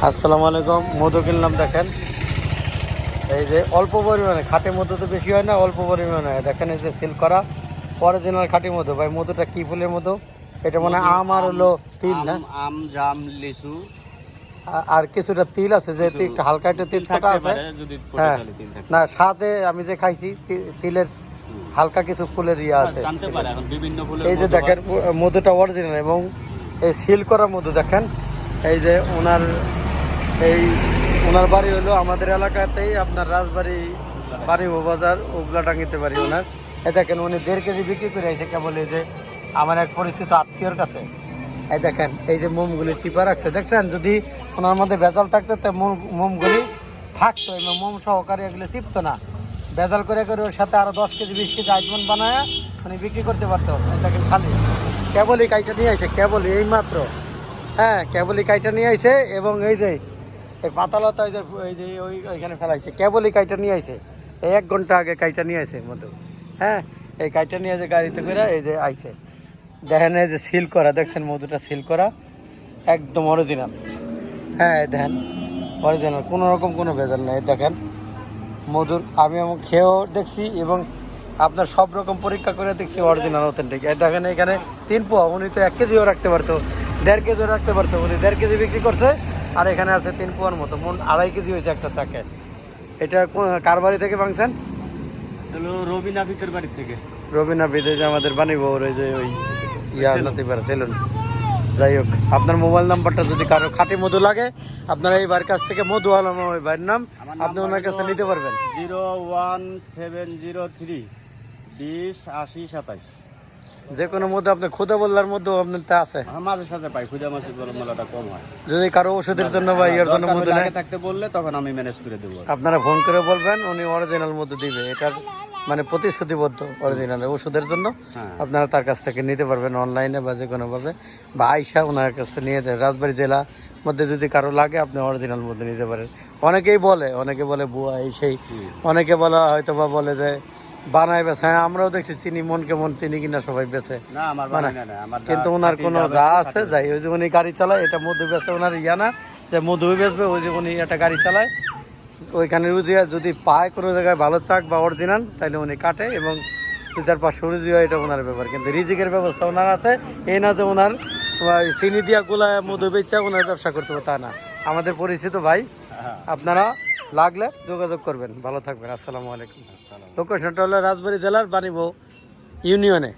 আসসালামু আলাইকুম। মধু কিনলাম, দেখেন এই যে অল্প পরিমাণে, খাঁটি মধু তো বেশি হয় না, অল্প পরিমাণে হয়। দেখেন এই যে সিল করা অরিজিনাল খাঁটি মধু। ভাই মধুটা কি ফুলের মধু? এটা মনে হয় আম আর হলো তিল না? আম, জাম, লিচু আর কিছুটা তিল আছে, যে একটু হালকা একটু তিল ফোটা আছে। যদি হ্যাঁ না, সাথে আমি যে খাইছি তিলের হালকা কিছু ফুলের ইয়ে আছে। জানতে পারে এখন বিভিন্ন ফুলের এই যে দেখেন মধুটা অরিজিনাল এবং এই সিল করা মধু। দেখেন এই যে ওনার বাড়ি হলো আমাদের এলাকাতেই, আপনার রাজবাড়ি বাড়ি বাজার উগলাটাঙ্গিতে বাড়ি ওনার। এই দেখেন উনি 1.5 কেজি বিক্রি করে আইছে কেবল এই যে আমার এক পরিচিত আত্মীয়র কাছে। এই দেখেন এই যে মোমগুলি চিপা রাখছে, দেখছেন? যদি ওনার মধ্যে ভেজাল থাকতো তো মোমগুলি থাকতো, এবং মোম সহকারে এগুলো চিপতো না। ভেজাল করে করে ওর সাথে আরো 10 কেজি 20 কেজি আইটমেন্ট বানায় উনি বিক্রি করতে পারতো। দেখেন খালি কেবলই কাইটা নিয়ে আইছে, কেবলই এই মাত্র। হ্যাঁ, কেবলই কাইটা নিয়ে আইছে এবং এই যে এই পাতালতা এই যে ওইখানে ফেলাইছে, কেবলই কাইটা নিয়ে আইছে। এই 1 ঘন্টা আগে কাইটা নিয়ে আইছে মধু। হ্যাঁ, এই কাইটা নিয়ে যে গাড়িতে করে এই যে আইছে। দেখেন এই যে সিল করা, দেখছেন মধুটা সিল করা একদম অরিজিনাল। হ্যাঁ দেখেন অরিজিনাল, কোনো রকম কোনো ভেজাল নেই। দেখেন মধুর আমি খেয়েও দেখছি এবং আপনার সব রকম পরীক্ষা করে দেখছি অরিজিনাল অথেন্টিক। দেখেন এখানে 3 পোয়া, উনি তো 1 কেজিও রাখতে পারতো, 1.5 কেজিও রাখতে পারতো। উনি 1.5 কেজি বিক্রি করছে, আর এখানে আছে 3 পোয়ার মতো, মোট 2.5 কেজি হয়েছে একটা চাকে। এটা কার বাড়ি থেকে ভাঙছেন? হলো রবি নাবিকের বাড়ি থেকে। রবিনা বিদে যে আমাদের বানিব ওই যে ওই ইয়া নাতে পারে সেলুন। যাই হোক, আপনার মোবাইল নাম্বারটা যদি কারো খাঁটি মধু লাগে, আপনারা এই ভাইয়ের কাছ থেকে, মধু আলম ওই ভাইয়ের নাম, আপনি ওনার কাছে নিতে পারবেন। 01703 20 80 27। যে কোনো মধ্যে আপনি খুদা বললার মধ্যেও আপনার তা আছে। মাঝে সাঝে পাই, খুদা মাছের গরম মেলাটা কম হয়। যদি কারো ওষুধের জন্য বা ইয়ার জন্য মধু নেয়, থাকতে বললে তখন আমি ম্যানেজ করে দেবো। আপনারা ফোন করে বলবেন, উনি অরিজিনাল মধু দিবে। এটার মানে প্রতিশ্রুতিবদ্ধ অরিজিনাল। ওষুধের জন্য আপনারা তার কাছ থেকে নিতে পারবেন অনলাইনে বা যে কোনোভাবে, বা আইসা ওনার কাছে নিয়ে যায়। রাজবাড়ী জেলা মধ্যে যদি কারো লাগে, আপনি অরিজিনাল মধু নিতে পারেন। অনেকে বলে বুয়া এই সেই, অনেকে বলা হয়তো বা বলে যে বানায় বেছে। হ্যাঁ, আমরাও দেখছি চিনি, মনকে মন চিনি কিনা সবাই বেছে, কিন্তু ওনার কোনো যা আছে যাই। ওই যে উনি গাড়ি চালায়, এটা মধু বেছে ওনার ইয়া না যে মধু বেচবে। ওই যে উনি একটা গাড়ি চালায়, ওইখানে রুজিয়া যদি পায় কোনো জায়গায় ভালো চাক বা অরিজিনাল, তাহলে উনি কাটে এবং 2-4-500 রুজি হয়, এটা ওনার ব্যাপার। কিন্তু রিজিকের ব্যবস্থা ওনার আছে। এই না যে ওনার চিনি দিয়া গুলায় মধু বেচা ওনার ব্যবসা করতে হবে, তা না। আমাদের পরিচিত ভাই, আপনারা লাগলে যোগাযোগ করবেন। ভালো থাকবেন, আসসালামু আলাইকুম। লোকেশনটা হলো রাজবাড়ী জেলার বানিব ইউনিয়নে।